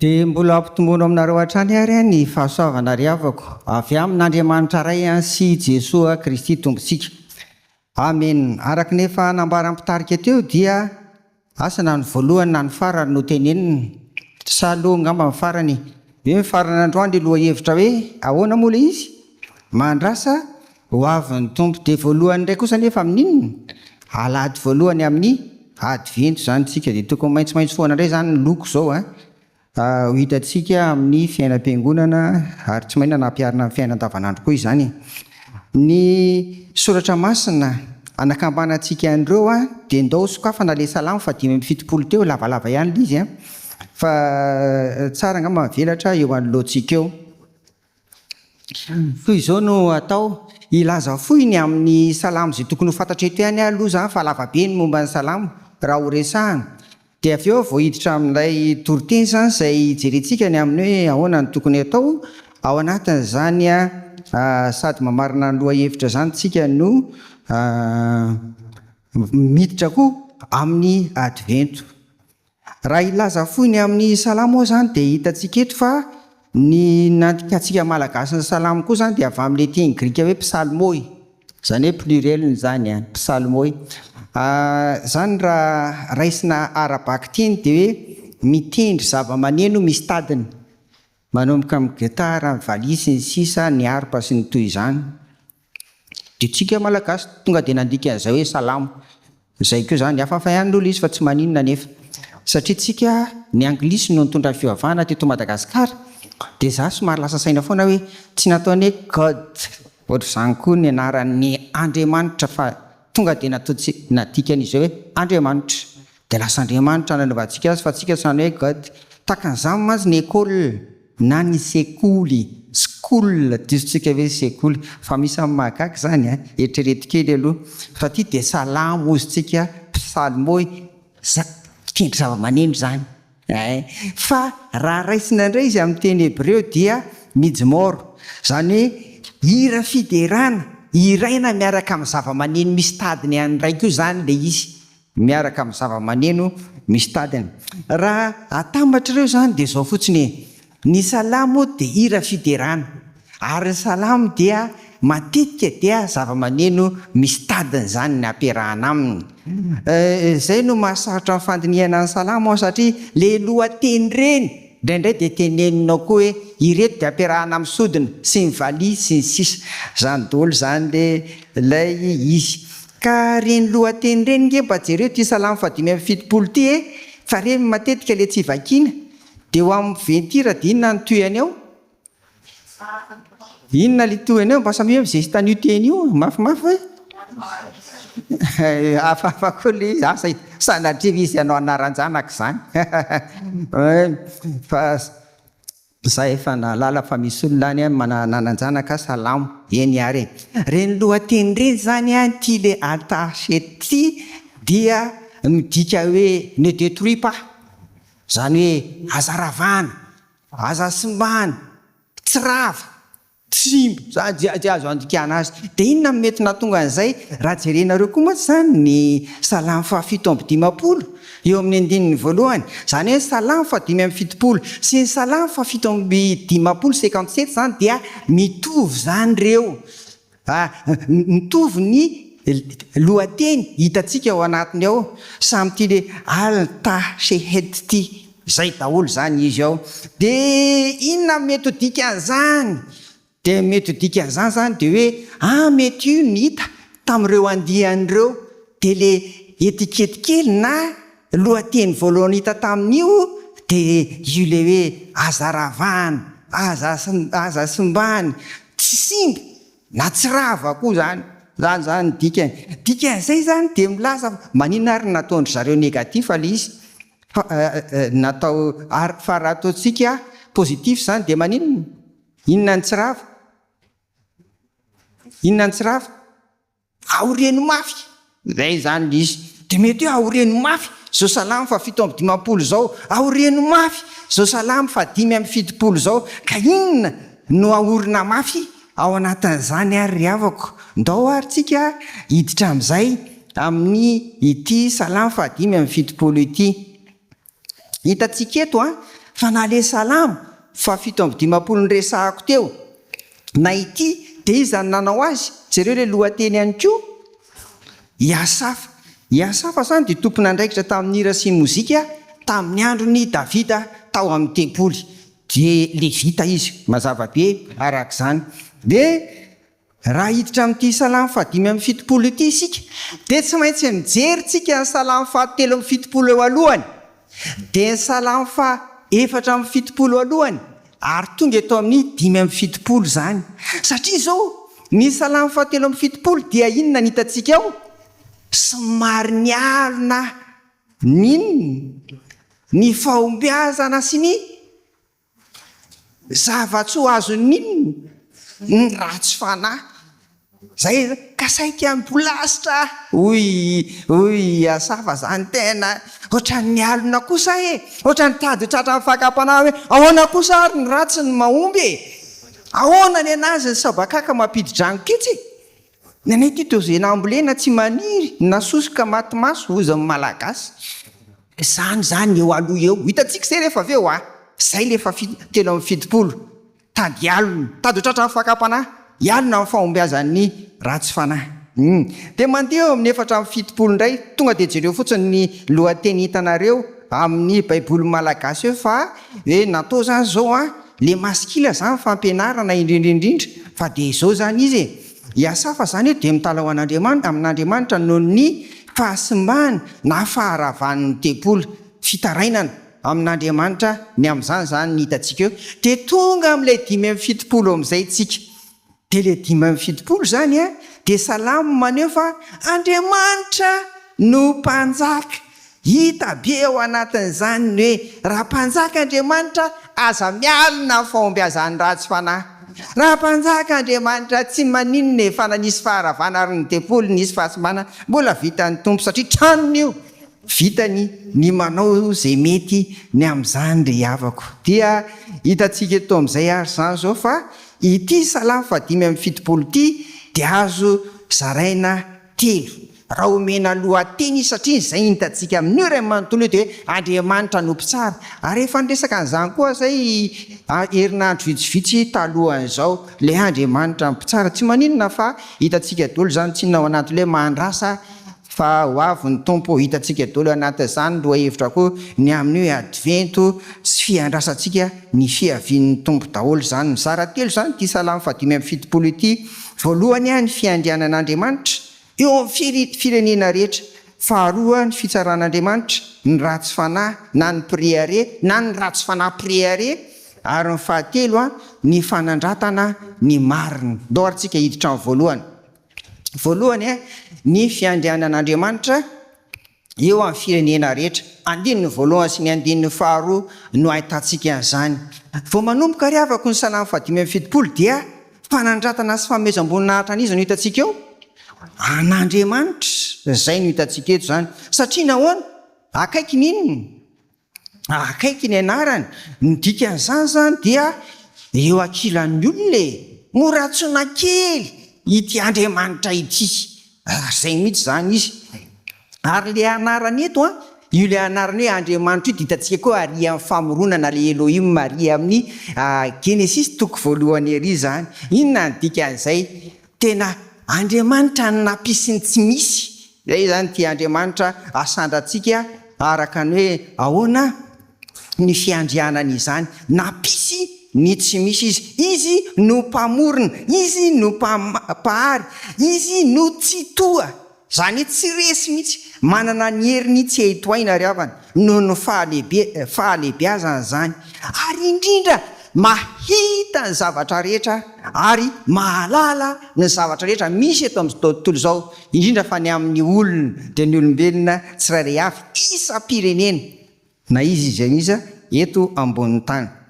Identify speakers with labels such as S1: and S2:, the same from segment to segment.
S1: Dia mbola ampitombona aminareo hatrany ary ny fahasoavana riavako avy amin'Andriamanitra ray sy Jesoa Kristy Tompontsika. Amen. Araka nefa nambaram-pitarika teo dia asa na ny voalohany na ny farany no tenenina. Saloha ngamba ny farany. Hoe ny farany androany dia loha hevitra hoe ahoana moa ilay izy? Mandrasa ho avy ny tompo. Dia voalohany indray kosa nefa amin'inona? Alady voalohany amin'ny advento zany tsika dia tokony maitsomaitso foana indray zany ny loko zao ho hitantsika amin'ny fiainam-piangonana ary tsy mainona nampiarina amin'ny fiainana andavanandro koa izany. Ny soratra masina anakambanantsika andreo dia ndao sokafana ilay salamo fa 5:70 teo lavalava ihany ilay izy fa tsara ngamba mivelatra eo anoloantsika eo. Toy izao no atao ilaza foiny amin'ny salamo izay tokony ho fantatra eto ihany aloha zany fa lavabe ny momba ny salamo raha ho resahana. Dia avy eo voahiditra amin'ilay toriteny zany izay jerentsika ny amin'ny hoe ahoana ny tokony atao ao anatin'izany sady mamarina ny loha hevitra zany tsika no miditra koa amin'ny advento. Raha ilaza foiny amin'ny salamo zany dia hitantsika eto fa ny nantikantsika malagasy ny salamo koa zany dia avy amin'ilay teny grika hoe psalmoi, zany hoe pluriel zany psalmoi. Zany raha raisina arabaky teny dia hoe mitendry zava-maneno misy tadiny, manomboka amin'ny gitara, ny valisy, ny sisa, ny harpa sy ny toy izany. Dia tsika malagasy tonga dia nandika an'izay hoe salamo. Izay koa zany hafahafa ihany aloha izy fa tsy maninona nefa. Satria tsika ny anglisy no nitondra fivavahana teto Madagasikara. Dia za somary lasa saina foana hoe tsy nataony hoe God, ohatr'izany koa ny anaran'ny Andriamanitra fa tonga dia nadika an'izay hoe Andriamanitra. Dia lasa Andriamanitra nanaovantsika azy fa tsika sany hoe God. Takan'izany mantsy ny ekôly na ny sekoly, skool disotsika hoe sekoly fa misy amin'ny mahagaga zany eritrereto kely aloha. Fa ty dia salamo ozy tsika psalmoi, tendry zava-maneno zany. Fa raha raisina indray izy amin'ny teny hebreo dia mizmor, zany hoe hira fiderana, hiraina miaraka amin'ny zava-maneno misy tadiny ihany iray koa zany ilay izy, miaraka amin'ny zava-maneno misy tadiny. Raha atambatra ireo zany dia zao fotsiny, ny salamo dia hira fiderana ary ny salamo dia matetika dia zava-maneno misy tadiny zany ny ampiarahana aminy. Zay no mahasarotra ny fandinihana ny salamo satria le lohateny reny indraindray dia teneninao koa hoe ireto dia ampiarahana amin'ny sodina sy ny vali sy ny sisa, zany daholo zany lay izy. Ka reny lohateny reny nge mba jereo ty salamo 5:70 ty fa reny matetika le tsy vakiana dia ho amin'ny ventira dia inona ny toyany eo? Inona le toyany eo? Mba samy hoe izay tany io teny io mafimafy hoe hafahafa koa le asa sanatria izy anao anaran-janaka zany. Fa za efa nalala fa misy olona any manananan-janaka salamo eny ary. Reny lohateny reny zany ty le attaché ty dia midika hoe ne détruis pas, zany hoe aza ravana, aza simbana, tsy rava, tsimbo, zany azo andikana azy. Dia inona mety nahatonga an'izay? Raha jerenareo koa moa zany ny salamo 7:50 eo amin'ny 2:1, zany hoe salamo 5:70 sy ny salamo 7:57 zany dia mitovy zany reo. Mitovy ny lohateny hitantsika ao anatiny ao, samy ty le altachehet ty, zay daholo zany izy ao. Dia inona mety ho dikan'izany? Dia mety ho dikan'izany zany dia hoe mety io ny hita tamin'ireo andihan'ireo dia le etikety kely na lohateny voalohany hita tamin'io dia io le hoe aza ravana, aza simbany, tsy simba na tsy rava koa zany. Zany dikany. Dikan'izay zany dia milaza maninona ary nataondry zareo negatif ale izy. Natao fa raha ataontsika positif zany dia maninona? Inona ny tsy rava? Inona ny tsy rava? Aoreno mafy. Zay zany izy. Dia mety hoe aoreno mafy zao salamo 7:50 zao, aoreno mafy zao salamo 5:70 zao. Ka inona no aorina mafy ao anatin'izany ary riavako? Ndao ary tsika hiditra amin'izay amin'ny ity salamo 5:70 ity. Hitantsika eto fa na le salamo fa 7:20 resahako teo na ity de izy zany nanao azy jereo le lohateny ihany koa Iasafa zany de tompon'andraikitra tamin'ny hira sy mozika tamin'ny androny Davida tao amin'ny tempoly de levita izy mazava be arak'izany de raha hiditra amin'ity salamo 5:70 ity isika de tsy maintsy mijerytsika ny salamo 7:70 eo alohany de ny salamo 4:70 alohany ary tonga eto amin'ny 5:70 zany satria zao ny salamo 7:70 dia inona ny hitantsika ao somary ny alina ny fahombiazana sy ny zava-tsoa azon'inona ny ratsy fanahy zay ka saika mibolasitra hoy Asafa zany tena ohatran'ny alina kosa ohatran'ny tady tratra mifakapanahy hoe ahoana kosa ary ny ratsy ny mahomby ahoana ny anazy ny sabakaka mampidi-drango kitsy ny anay ty to zay nambolena tsy maniry nasosoka matimaso ozan'ny malagasy zany eo aloha eo hitantsika zay rehefa aveo zay lefa 7:70 tady alina tady tratra mifakapanahy ialina amin'ny fahombiazan'ny ratsy fanahy de mandeha eo amin'ny 4:70 indray tonga de jereo fotsiny ny lohateny hitanareo amin'ny baiboly malagasy eo fa hoe natao zany zao le maskila zany fampianarana indrindrindrindra fa de zao zany izy Iasafa zany de mitala ho amin'Andriamanitra noho ny fahasimbahana na faharavan'ny tempoly fitarainana amin'Andriamanitra ny amin'izany zany ny hitantsika eo de tonga amin'ilay 5:70 amin'izay tsika de le 5:70 zany de salamo maneho fa Andriamanitra no mpanjaka hita be ao anatin'izany ny hoe raha mpanjaka Andriamanitra aza mialina fahombiazan'ny ratsy fanahy raha mpanjaka Andriamanitra tsy maninona efa nanisy faharavana ary ny tempoly nisy fahasimbana mbola vitan'ny tompo satria tranony io vitany ny manao zay mety ny amin'izany re havako dia hitantsika eto amin'izay ary zany zao fa ity salamo 5:70 ity de azo zaraina telo raha omena lohateny satria zay hitantsika amin'io ray manontolo de Andriamanitra no mpitsara ary efa niresaka an'izany koa zay herinandro vitsivitsy talohan'izao le Andriamanitra mpitsara tsy maninona fa hitantsika dolo zany tsy nao anaty hoe mandrasa fa ho avy ny tompo hitantsika dolo anatin'izany loha hevitra koa ny amin'ny hoe advento sy fiandrasantsika ny fiavian'ny tompo daholo zany mizara telo zany ty salamo 5:70 ity voalohany ny fiandrianan'Andriamanitra eo amin'ny firenena rehetra faharoa ny fitsaran'Andriamanitra ny ratsy fanahy na ny priare na ny ratsy fanahy priare ary ny fahatelo ny fanandratana ny marina doharantsika hiditra amin'ny voalohany ny fiandrianan'Andriamanitra eo amin'ny firenena rehetra andininy voalohany sy ny andininy faharoa no ahitantsika an'izany vao manomboka ry avako ny salamo 5:70 dia fanandratana sy fanomezam-boninahitra an'izy no hitantsika eo an'Andriamanitra zay no hitantsika eto zany satria nahoana akaiky n'inona akaiky ny anarany ny dikan'izany zany dia eo ankilan'ny olona moratsona kely ity Andriamanitra ity zay mihitsy zany izy ary le anarany eto io le anarany hoe Andriamanitra io de hitantsika koa ary amin'ny famoronana le Elohim ary amin'ny Genesis toko voalohany ery zany inona ny dikan'izay tena Andriamanitra ny nampisy ny tsy misy zay zany ty Andriamanitra asandratsika araka ny hoe ahoana ny fiandrianana izany nampisy ny tsy misy izy no mpamorona izy no mpahary izy no tsy toa zany tsy resy mihitsy manana ny heriny tsy hitoaina ry havana noho ny fahalehibeazana zany ary indrindra mahita ny zavatra rehetra ary mahalala ny zavatra rehetra misy eto amin'izao tontolo zao indrindra fa ny amin'ny olona de ny olombelona tsirairay avy isa-pirenena na izy eto ambonin'ny tany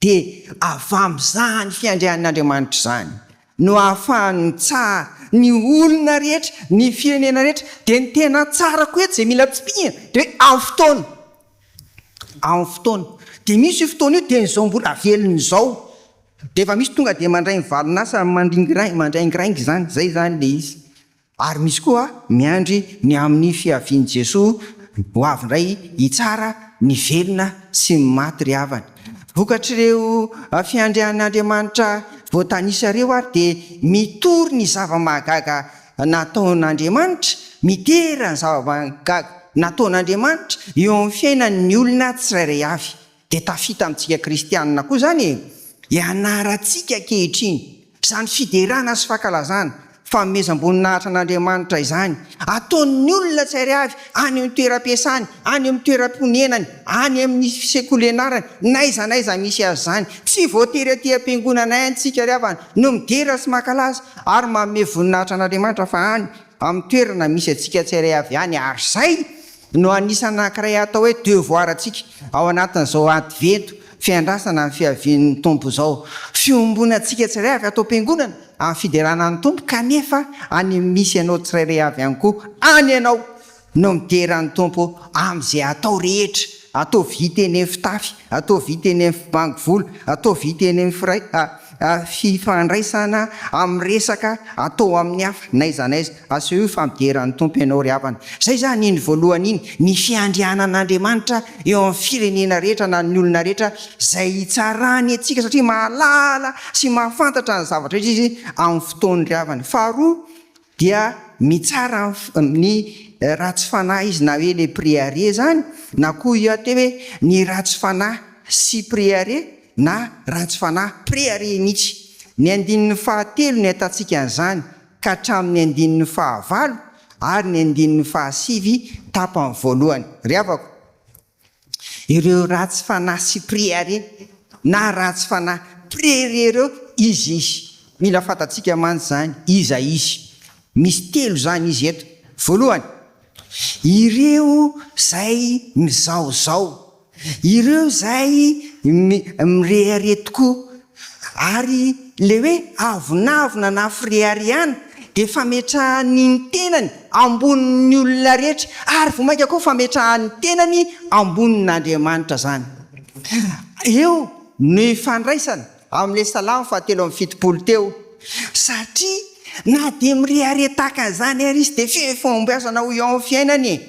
S1: de avy amin'izany fiandrian'Andriamanitra zany no ahafahany tsara ny olona rehetra ny firenena rehetra de ny tena tsara koa eto zay mila pitsipihina de amin'ny fotoana de misy io fotoana io de nyzao mbola velony zao de efa misy tonga de mandray ny valonasa mandraingiraingy zany zay zany le izy ary misy koa miandry ny amin'ny fiavian'i Jesosy ho avy indray hitsara ny velona sy maty ry havana. Vokatr'ireo fiandrian'Andriamanitra voatanisareo ary dia mitory ny zava-mahagaga nataon'Andriamanitra, mitera ny zava-mahagaga nataon'Andriamanitra eo amin'ny fiainan'ny olona tsirairay avy. Dia tafita amintsika kristianina koa zany ianarantsika ankehitriny izany fiderana sy fankalazana fanomezam-boninahitra an'Andriamanitra izany, ataon'ny olona tsirairay avy any amin'ny toeram-piasany, any amin'ny toeram-ponenany, any amin'ny sekoly ianarany, n'aiza misy azy zany. Tsy voatery aty am-piangonana antsika ry havana no midera sy mankalaza ary manome voninahitra an'Andriamanitra, fa any amin'ny toerana misy atsika tsirairay avy any. Ary zay no anisany anankiray atao hoe devoir atsika ao anatin'izao advento, fiandrasana amin'ny fiavian'ny tompo izao. Fiombona atsika tsirairay avy atao am-piangonana amin'ny fideranan'ny tompo, kanefa any misy ianao tsirairay avy ihany koa, any ianao no mideran'ny tompo amin'izay atao rehetra. Atao vita eny amin'ny fitafy, atao vita eny amin'ny bangovolo, atao vita eny amin'ny fifandraisana amin'ny resaka atao amin'ny hafa, n'aiza aso io fampideran'ny tompo ianao ry havana. Zay zany iny voalohany iny, ny fiandrianan'Andriamanitra eo amin'ny firenena rehetra na ny olona rehetra zay hitsarany atsika, satria mahalala sy mahafantatra ny zavatra rehetra izy amin'ny fotoany ry havana. Faharoa dia mitsara ny ratsy fanahy izy, na hoe le préaré zany, na koa io ateo hoe ny ratsy fanahy sy préaré na ratsy fanahy préaré mihitsy. Ny andinin'ny fahatelo ny ahitantsika an'izany ka hatramin'ny andinin'ny fahavalo ary ny andinin'ny fahasivy tapany voalohany. Ry havako, ireo ratsy fanahy sy préaré na ratsy fanahy préaré ireo izy mila fantatsika mantsy zany iza izy. Misy telo zany izy eto. Voalohany, ireo zay mizaozao, ireo zay mireare tokoa, ary le hoe avonavona na fireariana dia fametrahan'ny tenany ambonin'ny olona rehetra, ary vomaika koa fametrahan'ny tenany ambonin'Andriamanitra zany. Eo no ifandraisana amin'ilay Salamo fahatelo amby fitopolo teo, satria na dia mireare tahaka an'izany ary izy dia fombiazana ho eo amin'ny fiainany,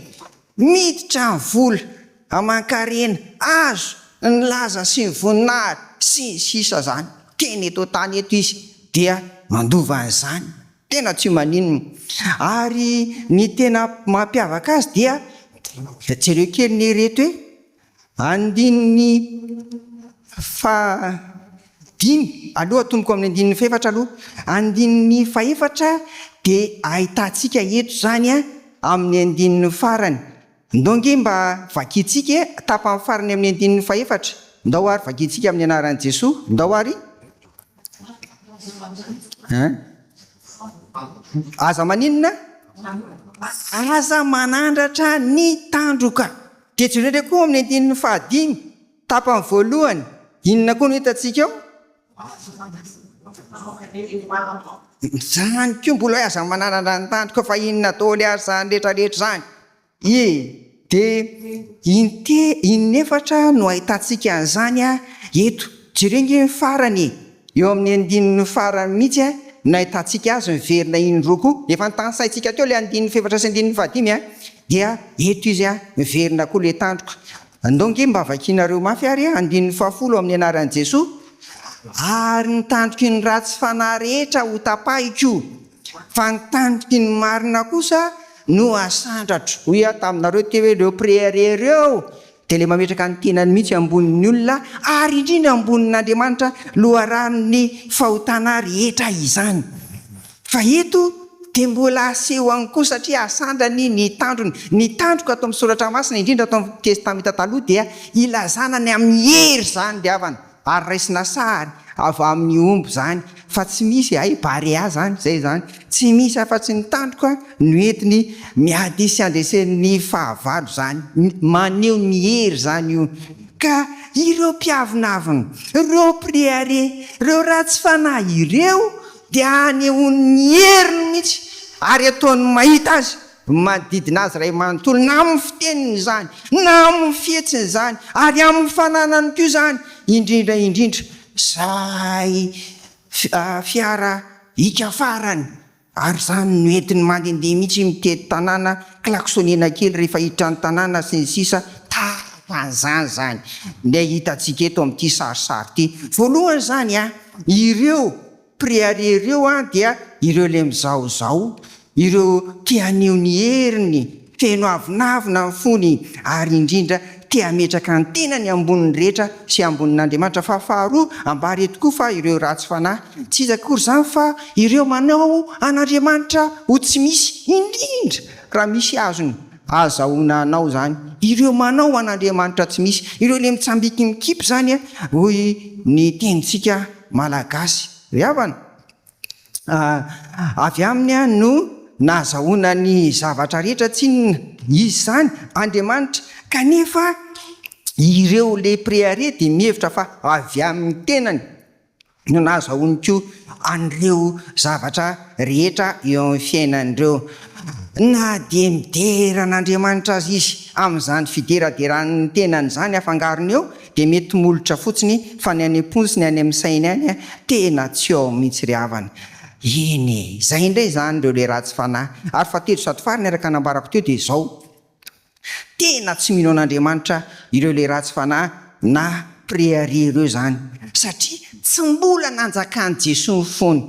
S1: miditra ny vola, aman-karena, azo ny laza sy ny voninahitra sy ny sisa zany. Teny eto tany eto izy dia mandova an'izany, tena tsy maninona. Ary ny tena mampiavaka azy dia jereo kely ny reto hoe andininy dimy aloha tomboko amin'ny andininy faefatra aloha, andininy faefatra dia ahitantsika eto zany amin'ny andininy farany. Ndonge mba vakitsika tapany farany amin'ny andininy faefatra, ndao ary vakitsika amin'ny anaran'i Jesosy, ndao ary aza maninona? Aza manandratra ny tandroka. Dia jereo koa amin'ny andininy fahadimy tapany voalohany, inona koa no hitantsika ao? Zany koa mbola hoe aza manandratra ny tandroka, fa inona daholo ary zany rehetrarehetra zany. Dia inefatra no ahitantsika an'izany eto. Jereo nge farany eo amin'ny andininy farany mihitsy no ahitantsika azy miverina indroa koa. Efa ntansaitsika teo le andininy faefatra sy andininy fahadimy dia eto izy miverina koa le tandroka. Ndonge mba vakinareo mafy ary andininy fahafolo amin'ny anaran'i Jesosy, ary ny tandroky ny ratsy fanahy rehetra ho tapahiko, fa ny tandroky ny marina kosa no asandratro. Hoy taminareo teo hoe ireo préaré ireo dia le mametraka ny tenany mihitsy ambonin'ny olona, ary indrindra ambonin'Andriamanitra loharan'ny fahotana rehetra izany. Fa eto dia mbola asehony koa, satria asandrany ny tandrony. Ny tandroka atao amin'ny soratra masina, indrindra atao amin'ny testamenta taloha, dia ilazanany amin'ny hery zany ry havana, ary raisina sary avy amin'ny omby zany, fa tsy misy barea zany, zay zany, tsy misy afa-tsy ny tandroka no entiny miady sy andraisen'ny fahavalo zany, maneho ny hery zany io. Ka ireo mpiavonavina, ireo préaré, ireo ratsy fanahy ireo dia anehon'ny heriny mihitsy, ary ataony mahita azy, manodidina azy ray manontolo, na amin'ny fiteniny zany, na amin'ny fietsiny zany, ary amin'ny fananany koa zany, indrindra zay fiara hika-farany, ary zany no entiny mandehandeha mihitsy mitety tanàna, klaksonena kely rehefa hiditra ny tanàna sy ny sisa, an'izany zany le hitantsika eto amin'ity sarisary ity. Voalohany zany ireo préari ireo dia ireo le mizaozao, ireo tianio ny heriny, feno avinavina ny fony, ary indrindra tia metraka ny tenany amboniny rehetra sy ambonin'Andriamanitra. Fa faharoa ambary eto koa fa ireo ratsy fanahy tsy iza akory zany fa ireo manao an'Andriamanitra ho tsy misy, indrindra raha misy azony azahoana anao zany. Ireo manao an'Andriamanitra tsy misy, ireo le mitsambiky mikipy zany hoy ny tenitsika malagasy. Ry havana, avy aminy no nazahoana ny zavatra rehetra tsinona izy zany Andriamanitra, kanefa ireo le préari dia mihevitra fa avy amin'ny tenany no nazahoany koa an'ireo zavatra rehetra eo amin'ny fiainan'ireo. Na dia mideran'Andriamanitra azy izy amin'izany fideraderan'ny tenany zany afangarony eo, dia mety molotra fotsiny fa ny any am-pontsy ny any amin'ny sainy any tena tsy ao mihitsy ry havana. Eny zay indray zany ireo le ratsy fanahy. Ary fahatelo sady farany araka nambarako teo dia izao, tena tsy mino an'Andriamanitra ireo le ratsy fanahy na préari ireo zany, satria tsy mbola nanjakany Jesosy fony,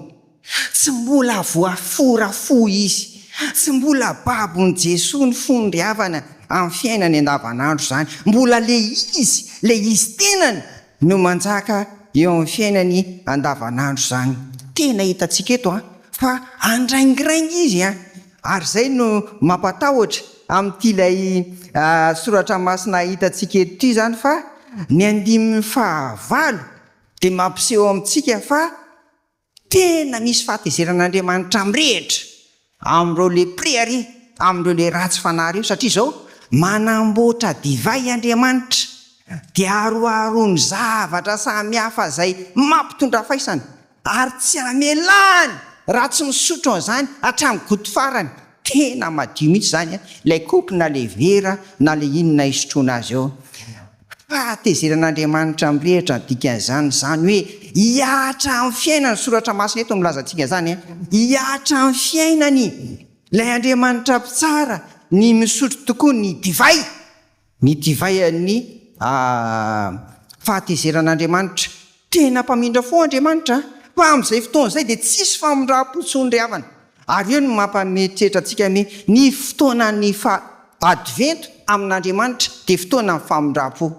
S1: tsy mbola voaforafo izy, tsy mbola babon'i Jesosy ny fony ry havana amin'ny fiainany andavanandro zany. Mbola le izy tenany no manjaka eo amin'ny fiainany andavanandro zany. Tena hitantsika eto fa andraingirangy izy ary zay no mampatahotra amin'ity ilay soratra masina hitantsika eto ity zany, fa ny 15 dia mampiseho amintsika fa tena misy fahatezeran'Andriamanitra mirehitra amin'ireo le préari, amin'ireo le ratsy fanahy reo, satria izao manamboatra divay Andriamanitra dia aroarony zavatra samihafa zay mampitondra faisana, ary tsy amelany raha tsy misotro an'izany hatramin'ny goto farany. Tena madio mihitsy zany ilay kopy na le vera na le inona isotroana azy eo. Fahatezeran'Andriamanitra mirehitra ny dikan'izany, zany hoe hiatra amin'ny fiainany. Soratra masina eto milazantsika zany hiatra amin'ny fiainany ilay Andriamanitra mpitsara, ny misotro tokoa ny divay ny fahatezeran'Andriamanitra. Tena mpamindra fo Andriamanitra, fa amin'izay fotoana izay dia tsisy famindram-potsony ry havana. Ary eo no mampametritra antsika ny fotoanany advento amin'Andriamanitra dia fotoana ny famindram-po.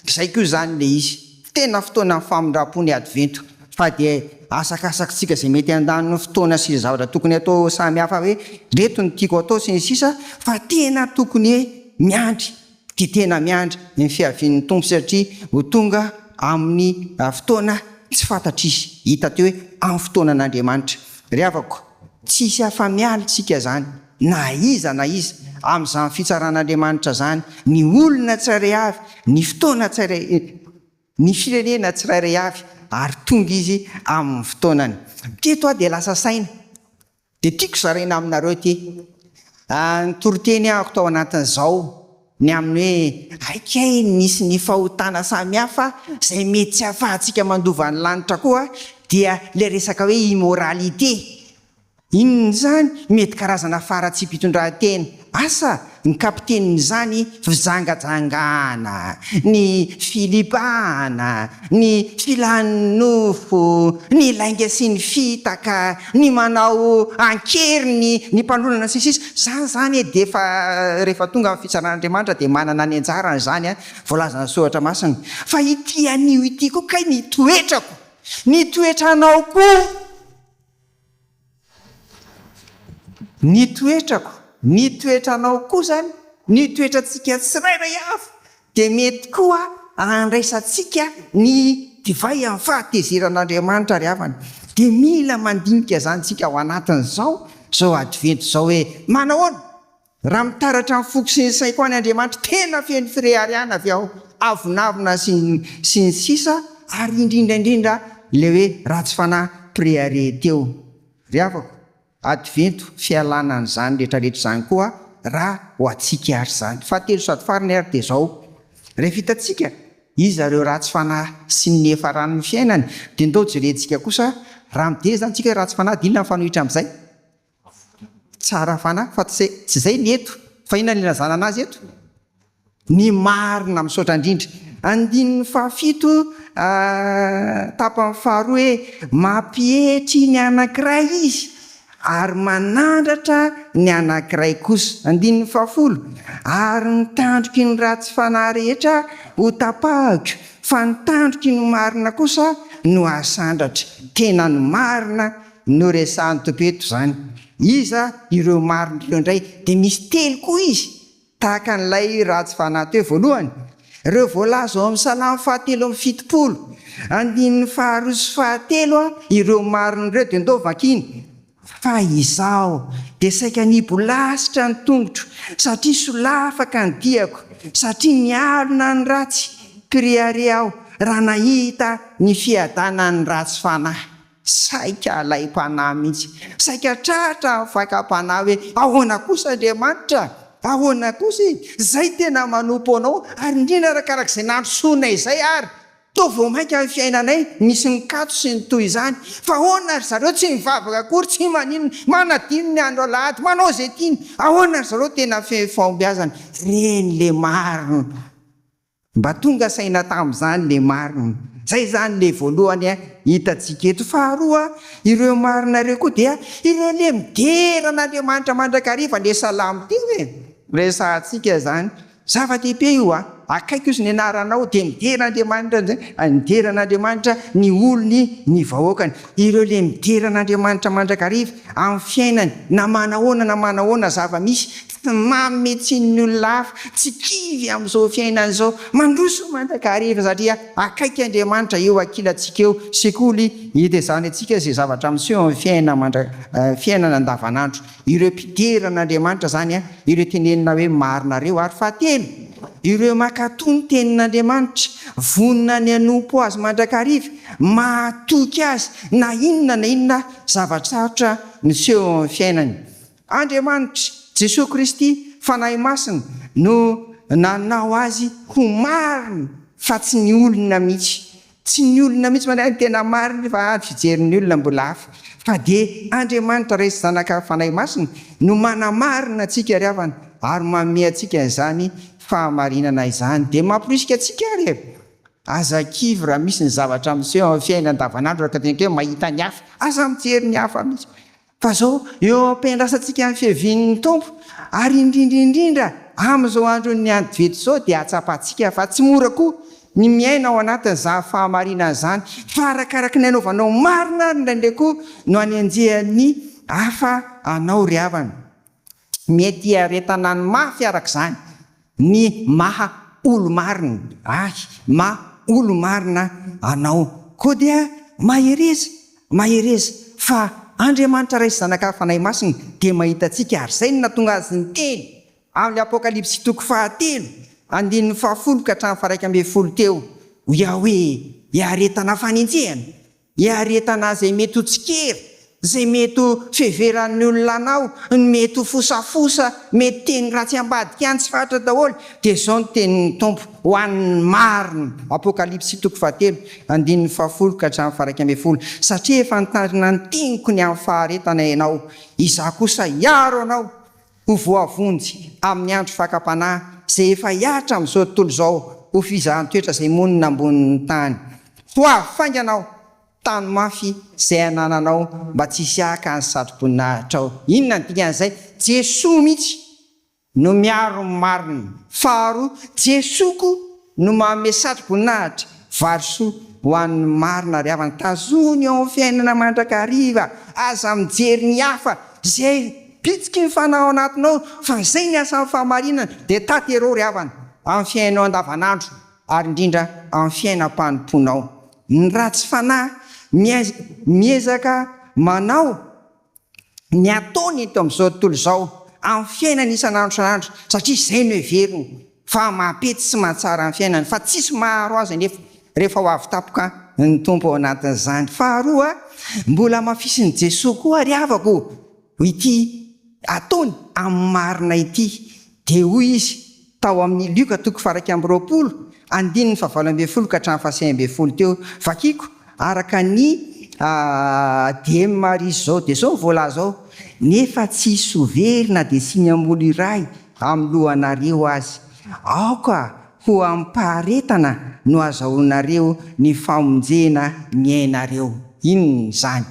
S1: Izay koa zany le izy, tena fotoana ny famindram-po ny advento. Fa dia asakasakitsika izay mety an-daniny fotoana sy zavatra tokony atao samihafa hoe reto ny tiako atao sy ny sisa, fa tena tokony hoe miandry, dia tena miandry ny fiavian'ny tompo, satria ho tonga amin'ny fotoana tsy fantatra izy. Hita teo hoe amin'ny fotoanan'Andriamanitra. Ry havako, tsisy afa-mialitsika zany na iza amin'izany fitsaran'Andriamanitra zany. Ny olona tsirairay avy, ny fotoana tsirairay, ny firenena tsirairay avy, ary tonga izy amin'ny fotoanany. Teto dia lasa saina, dia tiako zaraina aminareo ty ny toroteny ahako tao anatin'izao, ny amin'ny hoe aikay nisy ny fahotana samihafa izay mety tsy ahafahantsika mandova ny lanitra koa, dia le resaka hoe immoralité. Inona zany? Mety karazana faratsym-pitondran-tena. Asa ny kapiten'izany fijangajangana, ny filipahana, ny filan'ny nofo, ny lainga sy ny fitaka, ny manao ankeriny, ny mpanonana sisisa. Zany dia rehefa tonga amin'ny fitsaran'Andriamanitra dia manana ny anjarany zany voalazana soratra masina. Fa ity anio ity koa kay ny toetrako, ny toetranao koa, ny toetrako, ny toetranao koa zany, ny toetrantsika tsirairay avy dia mety koa andraisantsika ny divay amin'ny fahatezeran'Andriamanitra ry havana. Dia mila mandinika zany tsika ao anatin'izao advento zao hoe manahoana raha mitaratra ny foko sy ny saiko any Andriamanitra, tena feno firehariana avy ao, avonavona sy ny sisa, ary indrindraindrindra le hoe ratsy fanahy préari teo. Ry havako, advento fialanana zany rehetrarehetra zany koa raha ho atsika ary zany. Fahatelo sady farany ary dia izao, rehefa hitantsika izy ireo ratsy fanahy sy ny efa ranony fiainany, dia ndao jerentsika kosa raha midera zany tsika ratsy fanahy, dinona ny fanohitra amin'izay? Tsara fanahy, fa tsy zay ny eto, fa inona ny ilazana anazy eto? ny marina misaotra indrindra. Andininy fahafito tapany faharoa hoe mampietry ny anankiray izy ary manandratra ny anankiray kosa. Andininy fahafolo ary nitandroky ny ratsy fanahy rehetra ho tapahako fa nitandroky ny marina kosa no asandratra. Tena ny marina no resahan'ny Tompeto zany. Iza ireo marina ireo indray dia misy telo koa izy tahaka n'ilay ratsy fanahy teo voalohany. Ireo voalaza ao amin'ny Salamo 7:70. Andininy faharoa sy fahatelo ireo marina ireo dia ndao vakiny. Fa izaho dia saika nibolasitra ny tongotro satria solafaka ny diako, satria nialona ny ratsy priare aho raha nahita ny fiadanany ratsy fanahy. Saika lay mpanahy mihitsy, saika tratra fakam-panahy hoe ahoana kosa Andriamanitra, ahoana kosa zay tena manompo anao ary indrindra arakarak'izay nandrosoana izay ary toa vao mainka amin'ny fiainanay misy mikato sy ny toy izany. Fa ahoana ry zareo tsy mivavaka akory, tsy maninona, manadino ny andro alahady, manao zay tiany. Ahoana ry zareo tena fahombiazana. Reny le marina, mba tonga saina tamin'izany le marina. Zay zany le voalohany hitantsika eto. Faharoa ireo marina ireo koa dia ireo le mideran'Andriamanitra mandrakariva, le Salamo ty hoe resahantsika zany. Zava-dehibe io akaiky izy ny anaranao dia mideran'Andriamanitra ny olony ny vahoakany. Ireo le mideran'Andriamanitra mandrakariva amin'ny fiainany na manahoana zava-misy mametsiny olona hafa, tsy kivy amin'izao fiainana izao, mandroso mandrakariva satria akaiky Andriamanitra eo ankilantsika eo. Sekoly hita izany antsika izay zavatra miseho amin'ny fiainana andavanandro. Ireo mpideran'Andriamanitra zany ireo tenenina hoe marina reo. Ary fahatelo ireo makatoy ny tenin'Andriamanitra, vonina ny hanompo azy mandrakariva, mahatoky azy na inona zavatsarotra miseho amin'ny fiainany. Andriamanitra Jesosy Kristy fanahy masina no nanao azy ho marina fa tsy ny olona mihitsy. Tsy ny olona mihitsy manao tena marina fa fijerin'ny olona mbola hafa. Fa dia Andriamanitra resy zanaka fanahy masina no manamarina antsika ry havana ary manome antsika izany fahamarinana izany. Dia mamporisika antsika ary aza kivy raha misy ny zavatra miseho amin'ny fiainana andavanandro raha ka hoe mahita ny hafa, aza mijery ny hafa mihitsy. Fa zao eo ampiandrasantsika amin'ny fiavin'ny Tompo ary indrindra amin'izao andron'ny andro veto zao dia atsapantsika fa tsy mora koa ny miaina ao anatin'izany fahamarinana izany. Fa arakaraka ny anaovanao marina ary indraindray koa no anenjehan'ny hafa anao ry havana. Mety aretana ny mafy arak'izany ny maha olo marina. Maha olo marina anao koa dia mahereza fa Andriamanitra raisy zanaka fanahy masina dia mahitantsika ary zay no natonga azy niteny amin'ny Apokalipsy 3:7-10 teo. Hoe iaretana fanenjehana, iaretana zay mety ho tsikery, zay mety ho fiheveran'ny olona anao, mety ho fosafosa, mety teny ratsy ambadika any tsy fatra daholo. Dia zao no tenin'ny Tompo ho an'ny marina. Apokalipsy 3:7-10 satria efa nitandrina ny teniko ny amin'ny faharetana ianao, izaho kosa hiaro anao ho voavonjy amin'ny andro fakam-panahy zay efa hiatra amin'izao tontolo izao, ho fizahan'ny toetra zay monina ambonin'ny tany. Ho afainga anao tany mafy zay anananao mba tsy hisy aka ny satroboninahitra ao. Inona ny dikan'izay? Jesosy mihitsy no miaro ny marina. Faharoa, Jesosy koa no manome satroboninahitra varosoa ho an'ny marina ry havana. Tazony ao amin'ny fiainana mandrakariva, aza mijery ny hafa zay pitsika ny fanao anatinao, fa zay ny asan'ny fahamarinana dia taterao ry havana amin'ny fiainao andavanandro ary indrindra amin'ny fiainam-panomponao. Ny ratsy fanahy miezaka manao ny ataony eto amin'izao tontolo izao amin'ny fiainana isanandro satria izay no heveriny fa mampety sy mahatsara amin'ny fiainana, fa tsisy maharo azy rehefa ho avy tapoka ny Tompo ao anatin'izany. Faharoa, mbola mafisiny Jesosy koa ry havako ity ataony amin'ny marina ity. Dia hoy izy tao amin'ny Luka 2:20-12 teo, vakiko araka ny DM Marie zao dia zao vola zao, nefa tsy soverina dia sy ny amolo iray amin'ny lohanareo azy, aoka ho ampaharetana no azahoanareo ny famonjena ny ainareo. Inona zany?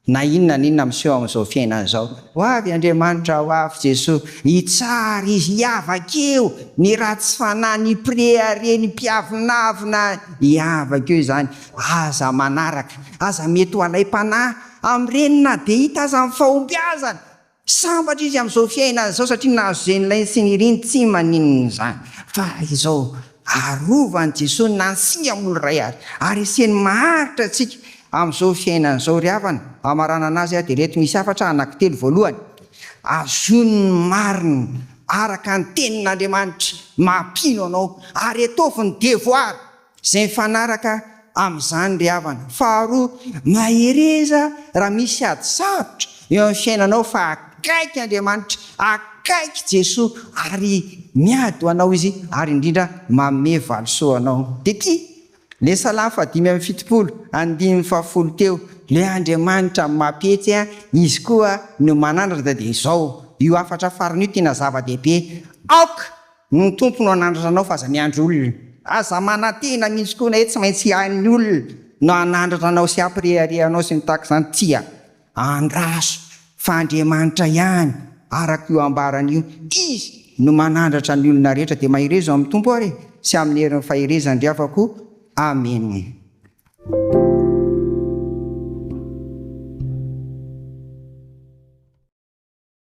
S1: Na inona ninona miseho amin'izao fiainana izao. Ho avy Andriamanitra, ho avy Jesosy, hitsara izy hiavakeo ny ratsy fanahy, ny prehare, ny mpiavonavina hiavakeo izany. Aza manaraka, aza mety ho alaim-panahy amin'ireny na dia hita aza amin'ny fahombiazana. Sambatra izy amin'izao fiainana izao satria nahazo izay nilay sy niriny tsy maninona izany. Fa izao arovan'i Jesosy nansia amin'olo ray ary asiany maharitra antsika amin'izao fiainana izao ry havana. Amarana anazy dia reto misy afatra anankitelo. Voalohany, azony marina araka ny tenin'Andriamanitra mampino anao ary ataovy ny devoir izay mifanaraka amin'izany ry havana. Faharoa, mahereza raha misy ady sarotra eo amin'ny fiainanao fa akaiky Andriamanitra, akaiky Jesosy ary miady ho anao izy ary indrindra manome valisoa anao. Dia ty le Salamo 5:7 teo, le Andriamanitra mampetsy izy koa no manandratra dia izao. Io afatra farany io tena zava-dehibe. Aoka ny tompo no anandratra anao fa aza miandry olona. Aza manantena mihitsy koa na hoe tsy maintsy hain'ny olona no anandratra anao sy ampirehare anao sy ny tahaka izany. Tsia andraso fa Andriamanitra ihany araka io ambaran'io, izy no manandratra ny olona rehetra. Dia mahereza amin'ny tompo ary sy amin'ny herin'ny faherezany ry havako. Amen.